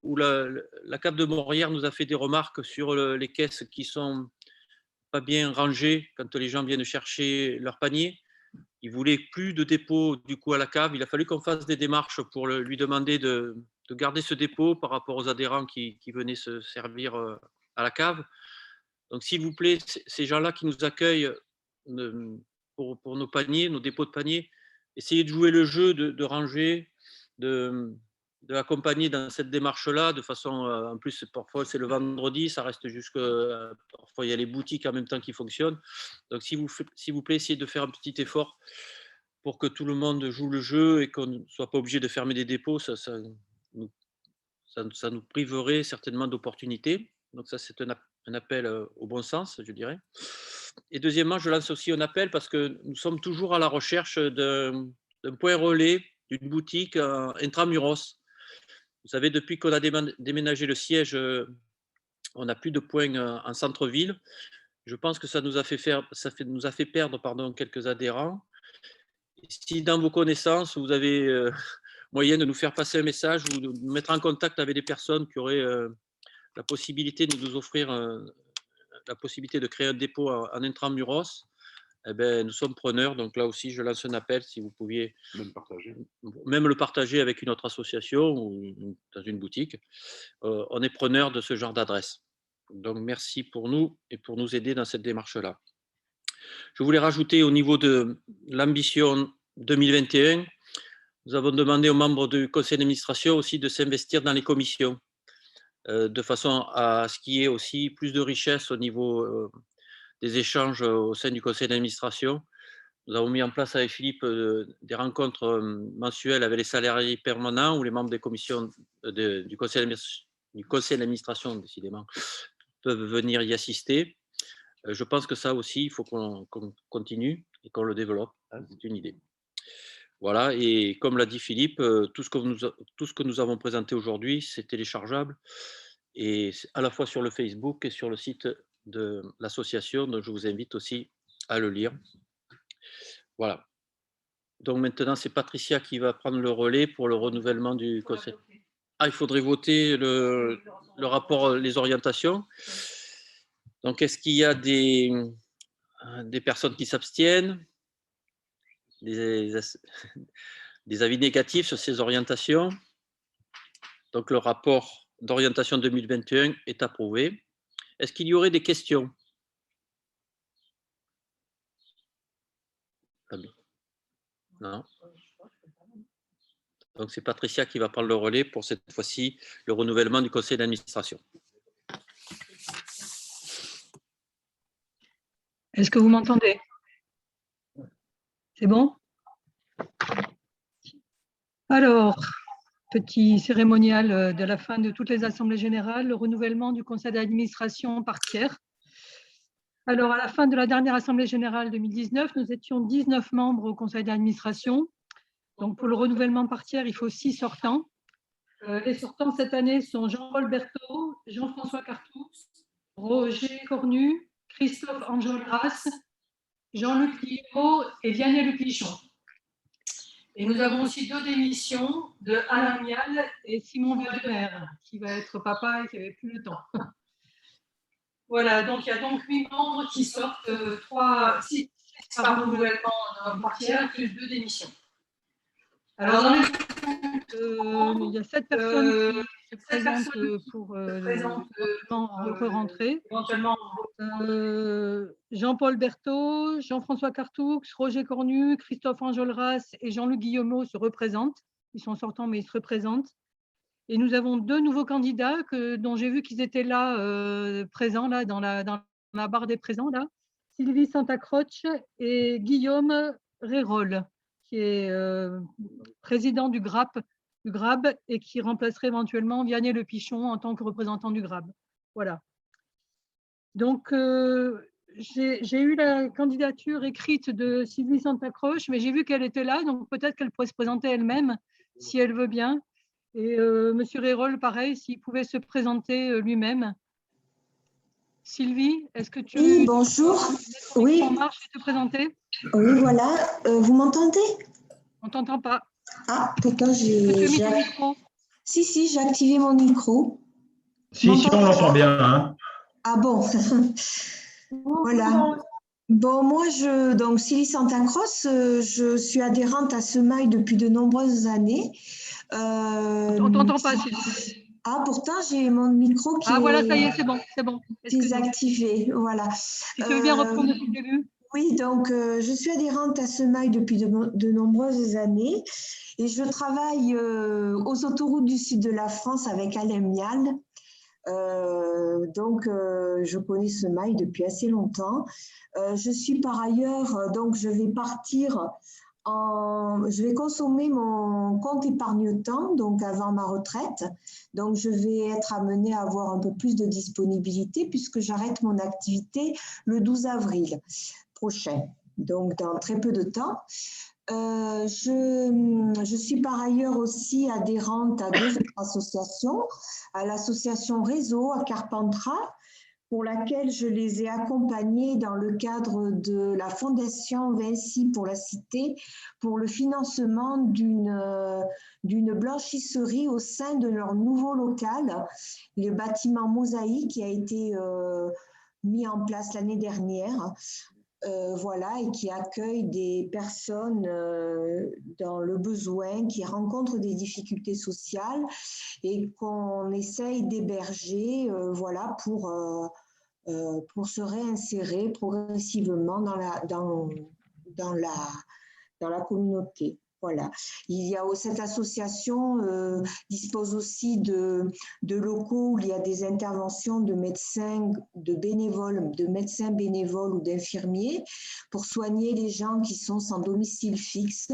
où la CAF de Morières nous a fait des remarques sur les caisses qui sont pas bien rangées quand les gens viennent chercher leur panier. Ils voulaient plus de dépôt du coup à la cave. Il a fallu qu'on fasse des démarches pour lui demander de garder ce dépôt par rapport aux adhérents qui venaient se servir à la cave. Donc, s'il vous plaît, ces gens-là qui nous accueillent pour nos paniers, nos dépôts de paniers, essayez de jouer le jeu, de ranger, de l'accompagner dans cette démarche-là, de façon, en plus, parfois c'est le vendredi, ça reste parfois il y a les boutiques en même temps qui fonctionnent. Donc, s'il vous plaît, essayez de faire un petit effort pour que tout le monde joue le jeu et qu'on ne soit pas obligé de fermer des dépôts. Ça nous priverait certainement d'opportunités. Donc ça, c'est un appel au bon sens, je dirais. Et deuxièmement, je lance aussi un appel parce que nous sommes toujours à la recherche d'un point relais, d'une boutique intramuros. Vous savez, depuis qu'on a déménagé le siège, on n'a plus de point en centre-ville. Je pense que ça nous a fait perdre quelques adhérents. Si dans vos connaissances, vous avez moyen de nous faire passer un message ou de nous mettre en contact avec des personnes qui auraient la possibilité de nous offrir la possibilité de créer un dépôt en intramuros, eh ben, nous sommes preneurs. Donc là aussi, je lance un appel si vous pouviez même le partager avec une autre association ou dans une boutique. On est preneurs de ce genre d'adresse. Donc merci pour nous et pour nous aider dans cette démarche-là. Je voulais rajouter au niveau de l'ambition 2021, nous avons demandé aux membres du conseil d'administration aussi de s'investir dans les commissions, de façon à ce qu'il y ait aussi plus de richesse au niveau des échanges au sein du conseil d'administration. Nous avons mis en place avec Philippe des rencontres mensuelles avec les salariés permanents ou les membres des commissions du conseil d'administration, décidément, peuvent venir y assister. Je pense que ça aussi, il faut qu'on continue et qu'on le développe. C'est une idée. Voilà, et comme l'a dit Philippe, tout ce que nous avons présenté aujourd'hui, c'est téléchargeable, et à la fois sur le Facebook et sur le site de l'association, donc je vous invite aussi à le lire. Voilà. Donc maintenant, c'est Patricia qui va prendre le relais pour le renouvellement du conseil. Ah, il faudrait voter le rapport, les orientations. Donc, est-ce qu'il y a des personnes qui s'abstiennent, des avis négatifs sur ces orientations? Donc, le rapport d'orientation 2021 est approuvé. Est-ce qu'il y aurait des questions? Non. Donc, c'est Patricia qui va prendre le relais pour cette fois-ci, le renouvellement du conseil d'administration. Est-ce que vous m'entendez? C'est bon? Alors, petit cérémonial de la fin de toutes les assemblées générales, le renouvellement du conseil d'administration par tiers. Alors, à la fin de la dernière assemblée générale 2019, nous étions 19 membres au conseil d'administration. Donc, pour le renouvellement par tiers, il faut 6 sortants. Les sortants cette année sont Jean-Paul Berthaud, Jean-François Cartous, Roger Cornu, Christophe Enjolras, Jean-Luc Guillot et Vianney Luplichon. Et nous avons aussi 2 démissions de Alain Mial et Simon Valdemer, qui va être papa et qui n'avait plus le temps. Voilà, donc il y a donc 8 membres qui sortent, 6 par renouvellement partiel, plus 2 démissions. Alors, dans il y a 7 personnes qui se présentent pour re-rentrer. Jean-Paul Berthaud, Jean-François Cartoux, Roger Cornu, Christophe Enjolras et Jean-Luc Guillaumeau se représentent. Ils sont sortants, mais ils se représentent. Et nous avons 2 nouveaux candidats dont j'ai vu qu'ils étaient là, présents, là, dans la barre des présents, là. Sylvie Santacroce et Guillaume Rérol, qui est président du GRAB et qui remplacerait éventuellement Vianney Le Pichon en tant que représentant du GRAB. Voilà. Donc, j'ai eu la candidature écrite de Sylvie Santacroce, mais j'ai vu qu'elle était là, donc peut-être qu'elle pourrait se présenter elle-même, si elle veut bien. Et Monsieur Rérol, pareil, s'il pouvait se présenter lui-même. Sylvie, est-ce que tu… Oui, bonjour. Oui. En marche et te présenter? Oui, voilà. Vous m'entendez? On ne t'entend pas. Ah, pourtant j'ai… Si, j'ai activé mon micro. Si, on l'entend bien. Hein. Ah bon. Voilà. Bon, moi, donc Sylvie Santacroce, je suis adhérente à SEMAI depuis de nombreuses années. On ne t'entend pas, Sylvie. Ah, pourtant, j'ai mon micro qui est… Ah, voilà, ça y est, c'est bon. Désactivé, voilà. Tu veux bien reprendre depuis le début? Oui, donc je suis adhérente à SEMAI depuis de nombreuses années et je travaille aux autoroutes du sud de la France avec Alain Mial. Donc, je connais SEMAI depuis assez longtemps. Je suis par ailleurs, donc je vais partir je vais consommer mon compte épargne-temps, donc avant ma retraite. Donc, je vais être amenée à avoir un peu plus de disponibilité puisque j'arrête mon activité le 12 avril prochain, donc dans très peu de temps. Je suis par ailleurs aussi adhérente à 2 autres associations, à l'association Réseau à Carpentras, pour laquelle je les ai accompagnés dans le cadre de la Fondation Vinci pour la Cité, pour le financement d'une blanchisserie au sein de leur nouveau local, le bâtiment Mosaïque qui a été mis en place l'année dernière. Voilà, et qui accueille des personnes dans le besoin, qui rencontrent des difficultés sociales et qu'on essaye d'héberger, voilà, pour se réinsérer progressivement dans la communauté. Voilà. Cette association dispose aussi de locaux où il y a des interventions de médecins bénévoles ou d'infirmiers pour soigner les gens qui sont sans domicile fixe,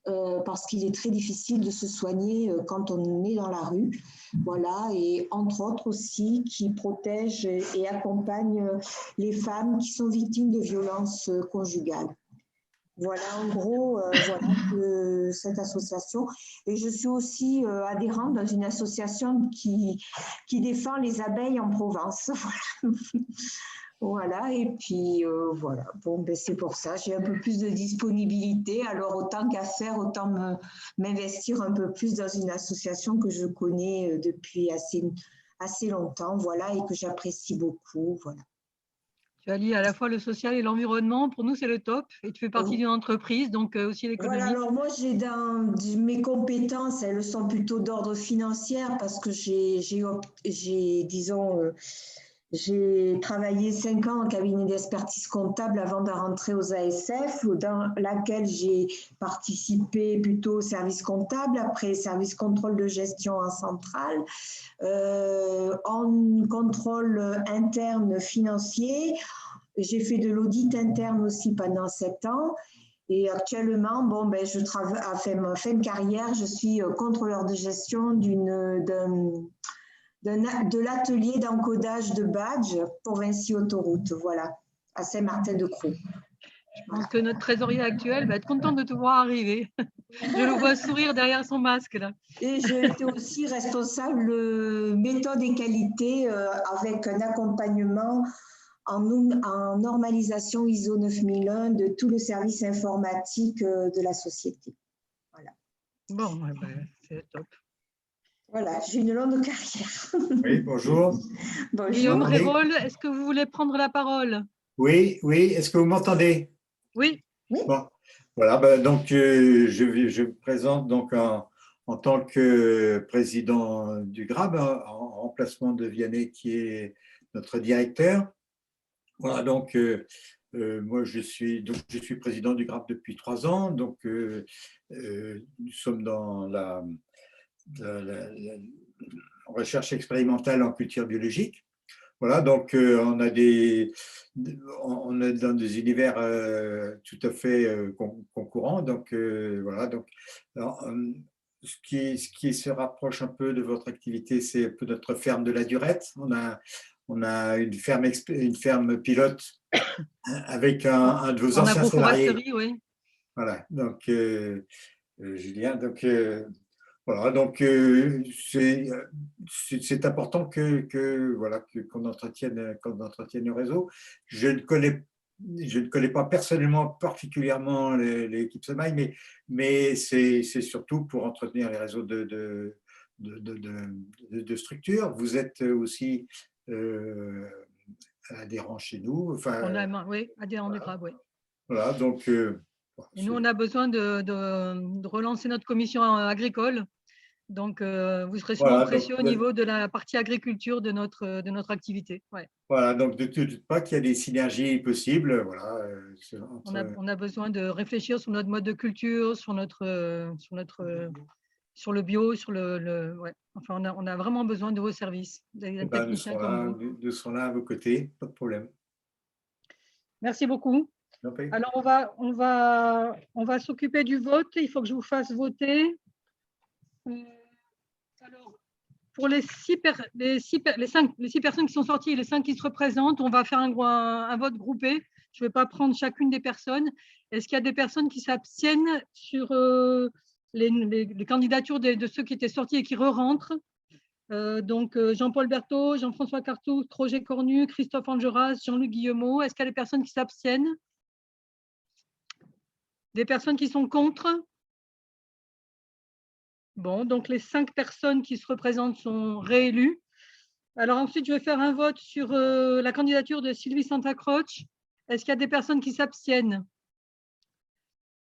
parce qu'il est très difficile de se soigner quand on est dans la rue. Voilà, et entre autres aussi qui protège et accompagne les femmes qui sont victimes de violences conjugales. Voilà, en gros, voilà cette association. Et je suis aussi adhérente dans une association qui défend les abeilles en Provence. Voilà, et puis voilà. Bon, ben c'est pour ça, j'ai un peu plus de disponibilité. Alors, autant qu'à faire, autant m'investir un peu plus dans une association que je connais depuis assez longtemps, voilà, et que j'apprécie beaucoup, voilà. Tu as lié à la fois le social et l'environnement. Pour nous, c'est le top. Et tu fais partie d'une entreprise, donc aussi l'économie. Voilà, alors moi, mes compétences, elles sont plutôt d'ordre financier parce que j'ai travaillé 5 ans en cabinet d'expertise comptable avant de rentrer aux ASF, dans laquelle j'ai participé plutôt au service comptable, après service contrôle de gestion en centrale, en contrôle interne financier. J'ai fait de l'audit interne aussi pendant 7 ans. Et actuellement, bon, ben, je travaille à ma fin de carrière, je suis contrôleur de gestion de l'atelier d'encodage de badge pour Vinci Autoroute, voilà, à Saint-Martin-de-Crau. Je pense que notre trésorier actuel va être content de te voir arriver. Je le vois sourire derrière son masque, là. Et j'ai été aussi responsable méthode et qualité avec un accompagnement en normalisation ISO 9001 de tout le service informatique de la société. Bon, ben, c'est top. Voilà, j'ai une longue carrière. Oui, bonjour. Bonjour. Guillaume Rérol, est-ce que vous voulez prendre la parole? Oui, est-ce que vous m'entendez? Oui. Bon, voilà, donc je me présente donc en tant que président du GRAB, en remplacement de Vianney qui est notre directeur. Voilà, donc moi je suis président du GRAB depuis 3 ans, donc nous sommes dans la recherche expérimentale en culture biologique. Voilà, donc on est dans des univers tout à fait concurrents. Donc voilà, donc alors, ce qui se rapproche un peu de votre activité, c'est un peu notre ferme de la Durette. On a une ferme pilote avec un de vos En anciens salariés. agroforesterie, oui. Voilà, donc Julien, donc voilà, donc c'est important voilà qu'on entretienne le réseau. Je ne connais pas personnellement particulièrement l'équipe Semaille, mais c'est surtout pour entretenir les réseaux de structures. Vous êtes aussi adhérent chez nous. Enfin, Oui, adhérent du GRAB, oui. Voilà, donc. Et nous, on a besoin de relancer notre commission agricole. Donc, vous serez sûrement précieux au niveau de la partie agriculture de notre activité. Ouais. Voilà, donc ne te doute pas qu'il y a des synergies possibles. Voilà, on a besoin de réfléchir sur notre mode de culture, sur le bio, ouais. Enfin, on a vraiment besoin de vos services, des techniciens comme vous. Nous serons là à vos côtés, pas de problème. Merci beaucoup. Alors, on va s'occuper du vote. Il faut que je vous fasse voter. Alors, pour les 6 personnes qui sont sorties et les 5 qui se représentent, on va faire un vote groupé. Je ne vais pas prendre chacune des personnes. Est-ce qu'il y a des personnes qui s'abstiennent sur les candidatures de ceux qui étaient sortis et qui re-rentrent? Donc, Jean-Paul Berthaud, Jean-François Cartou, Roger Cornu, Christophe Angeras, Jean-Luc Guillemot. Est-ce qu'il y a des personnes qui s'abstiennent? Des personnes qui sont contre? Bon, donc les 5 personnes qui se représentent sont réélues. Alors ensuite, je vais faire un vote sur la candidature de Sylvie Santa-Croce. Est-ce qu'il y a des personnes qui s'abstiennent?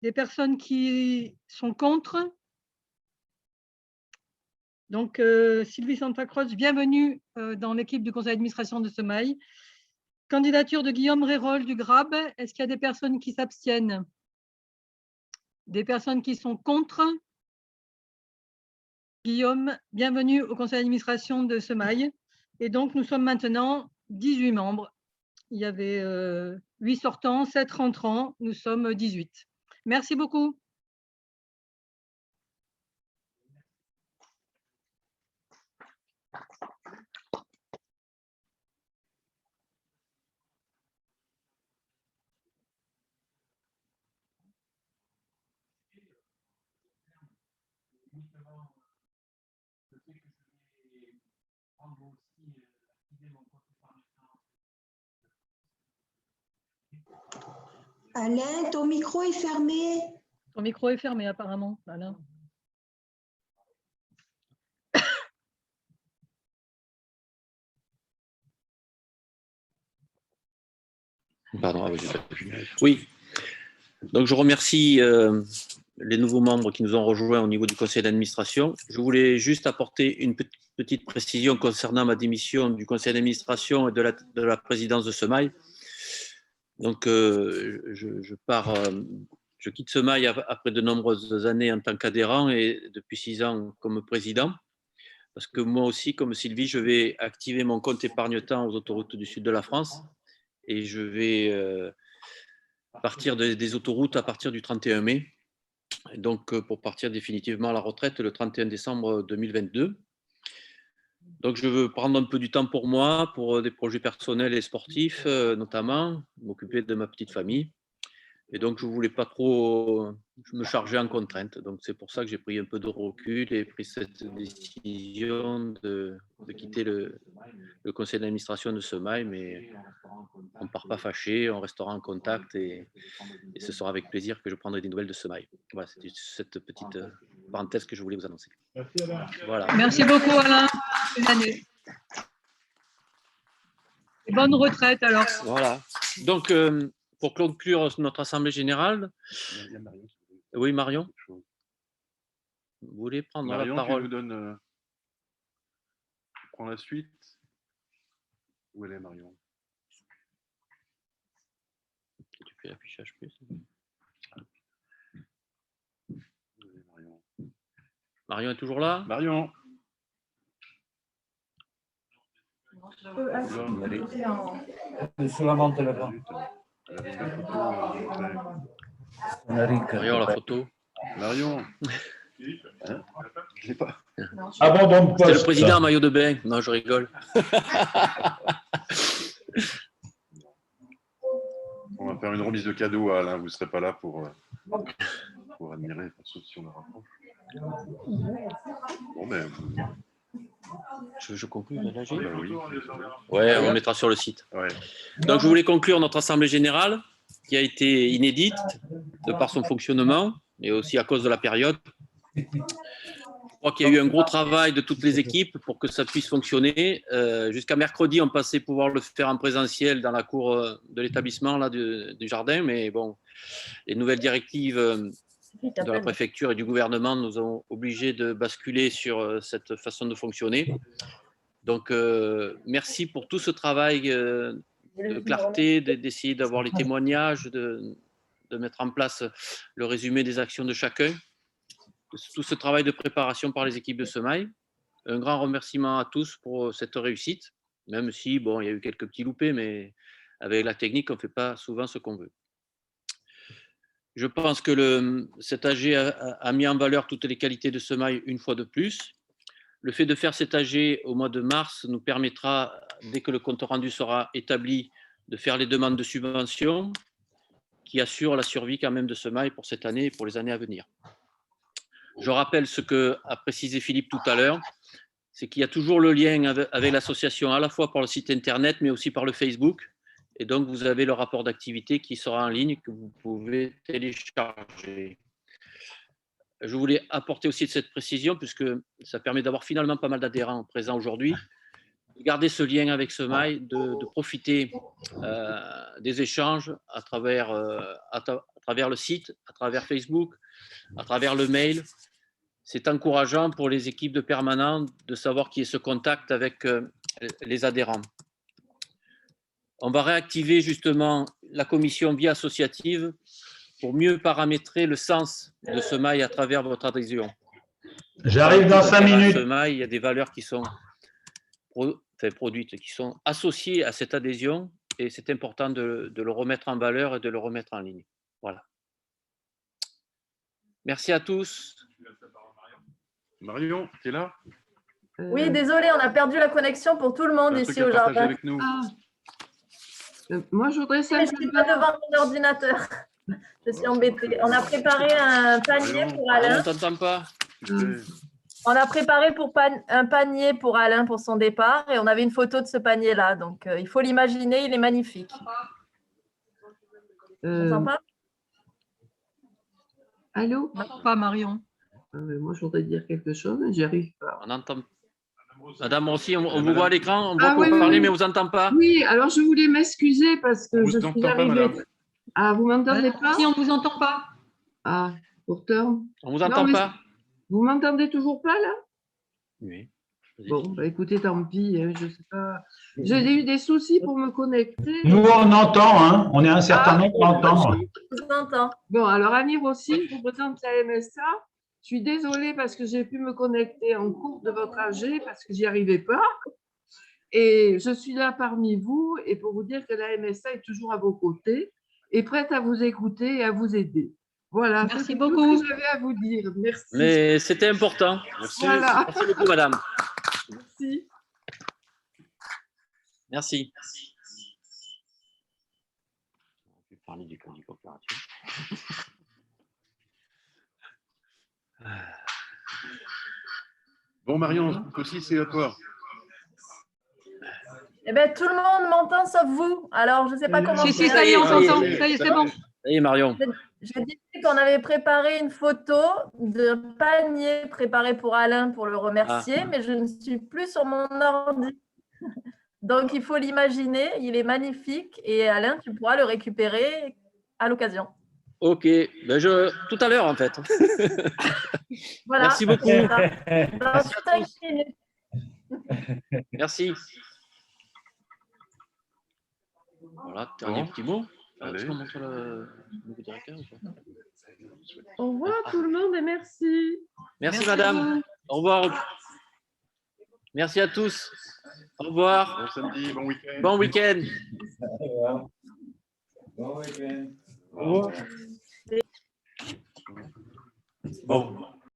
Des personnes qui sont contre? Donc, Sylvie Santa-Croce, bienvenue dans l'équipe du conseil d'administration de Semaille. Candidature de Guillaume Rérol du GRAB. Est-ce qu'il y a des personnes qui s'abstiennent? Des personnes qui sont contre? Guillaume, bienvenue au conseil d'administration de Semaille. Et donc, nous sommes maintenant 18 membres. Il y avait 8 sortants, 7 rentrants. Nous sommes 18. Merci beaucoup. Alain, ton micro est fermé. Ton micro est fermé apparemment, Alain. Pardon, oui. Donc, je remercie les nouveaux membres qui nous ont rejoints au niveau du conseil d'administration. Je voulais juste apporter une petite précision concernant ma démission du conseil d'administration et de la présidence de Semaille. Donc, je quitte Semaille après de nombreuses années en tant qu'adhérent et depuis 6 ans comme président. Parce que moi aussi, comme Sylvie, je vais activer mon compte épargne-temps aux autoroutes du sud de la France. Et je vais partir des autoroutes à partir du 31 mai. Et donc, pour partir définitivement à la retraite le 31 décembre 2022. Donc, je veux prendre un peu du temps pour moi, pour des projets personnels et sportifs, notamment, m'occuper de ma petite famille. Et donc, je ne voulais pas trop me charger en contrainte. Donc, c'est pour ça que j'ai pris un peu de recul et pris cette décision de quitter le conseil d'administration de Semaille. Mais on ne part pas fâché, on restera en contact et ce sera avec plaisir que je prendrai des nouvelles de Semaille. Voilà, c'était cette petite parenthèse que je voulais vous annoncer. Merci Alain. Voilà. Merci beaucoup, Alain. Bonne année. Et bonne retraite, alors. Voilà. Donc, pour conclure notre Assemblée générale, oui, Marion, vous voulez prendre Marion, la parole? tu nous donnes... tu prends la suite. Où elle est, Marion? Tu fais l'affichage plus. Marion. Marion est toujours là? Marion. Marion, la photo. Marion. Hein? Je l'ai pas. Abandon de C'est le poste. président en maillot de bain. Non, je rigole. On va faire une remise de cadeaux à Alain. Vous ne serez pas là pour admirer, sauf si on le rapproche. Bon, ben, Je conclue. bah oui. Ouais, on mettra sur le site. Ouais. Donc, je voulais conclure notre Assemblée générale qui a été inédite de par son fonctionnement et aussi à cause de la période. Je crois qu'il y a eu un gros travail de toutes les équipes pour que ça puisse fonctionner. Jusqu'à mercredi, on pensait pouvoir le faire en présentiel dans la cour de l'établissement là, du jardin, mais bon, les nouvelles directives de la préfecture et du gouvernement nous ont obligés de basculer sur cette façon de fonctionner. Donc, merci pour tout ce travail de clarté, d'essayer d'avoir les témoignages, de mettre en place le résumé des actions de chacun. Tout ce travail de préparation par les équipes de Semail. Un grand remerciement à tous pour cette réussite, même si, bon, il y a eu quelques petits loupés, mais avec la technique, on ne fait pas souvent ce qu'on veut. Je pense que cet AG a mis en valeur toutes les qualités de Semail une fois de plus. Le fait de faire cet AG au mois de mars nous permettra, dès que le compte rendu sera établi, de faire les demandes de subventions qui assurent la survie quand même de Semail pour cette année et pour les années à venir. Je rappelle ce qu'a précisé Philippe tout à l'heure, c'est qu'il y a toujours le lien avec l'association à la fois par le site internet mais aussi par le Facebook. Et donc, vous avez le rapport d'activité qui sera en ligne que vous pouvez télécharger. Je voulais apporter aussi cette précision puisque ça permet d'avoir finalement pas mal d'adhérents présents aujourd'hui. Garder ce lien avec Semail, de profiter des échanges à travers le site, à travers Facebook, à travers le mail. C'est encourageant pour les équipes de permanents de savoir qu'il y a ce contact avec les adhérents. On va réactiver justement la commission vie associative pour mieux paramétrer le sens de Semail à travers votre adhésion. J'arrive dans 5 minutes. Semail, il y a des valeurs qui sont produites, qui sont associées à cette adhésion et c'est important de le remettre en valeur et de le remettre en ligne. Voilà. Merci à tous. Marion, tu es là? Oui, désolé, on a perdu la connexion pour tout le monde ici au jardin. Avec nous. Moi, je voudrais Je ne suis pas devant mon ordinateur. Je suis embêtée. On a préparé un panier pour Alain. On ne t'entend pas. On a préparé un panier pour Alain pour son départ et on avait une photo de ce panier-là. Donc, il faut l'imaginer, il est magnifique. On n'entend pas? Allô? On n'entend pas, Marion. Moi, je voudrais dire quelque chose, mais j'y arrive pas. On entend. Madame aussi, on vous voit à l'écran, on voit que oui, vous parlez, oui. mais on ne vous entend pas. Oui, alors je voulais m'excuser parce que je suis arrivée. Ah, vous m'entendez pas? Si, on ne vous entend pas. Ah, pourtant. On ne vous entend pas. Vous m'entendez toujours pas, là? Oui. Bon, bah, écoutez, tant pis, hein, je ne sais pas. J'ai eu des soucis pour me connecter. Nous, on entend, hein. On est un certain nombre à entendre. Je vous entends. Bon, alors Annie Rossi, je représente la MSA. Je suis désolée parce que j'ai pu me connecter en cours de votre AG parce que j'y arrivais pas. Et je suis là parmi vous et pour vous dire que la MSA est toujours à vos côtés et prête à vous écouter et à vous aider. Voilà. Merci beaucoup. Ce que j'avais à vous dire. Merci. Mais c'était important. Merci. Voilà. Merci beaucoup, madame. Merci. Merci. On va parler du crédit coopératif. Bon, Marion, aussi, c'est à toi. Eh bien, tout le monde m'entend sauf vous. Alors, je ne sais pas comment. Si, ça y est, on s'entend. Ça y est, c'est bon. Ça y est, Marion. J'ai dit qu'on avait préparé une photo d'un panier préparé pour Alain pour le remercier, mais je ne suis plus sur mon ordi. Donc, il faut l'imaginer, il est magnifique et Alain, tu pourras le récupérer à l'occasion. Ok, ben tout à l'heure en fait. Voilà. Merci beaucoup. Dans 5 minutes. Merci. Voilà, dernier petit mot. Est-ce qu'on montre le nouveau directeur ou pas? Au revoir tout le monde et merci. Merci madame. Au revoir. Merci à tous. Au revoir. Bon samedi, bon week-end. Bon week-end. Bon week-end. Au revoir. Bon.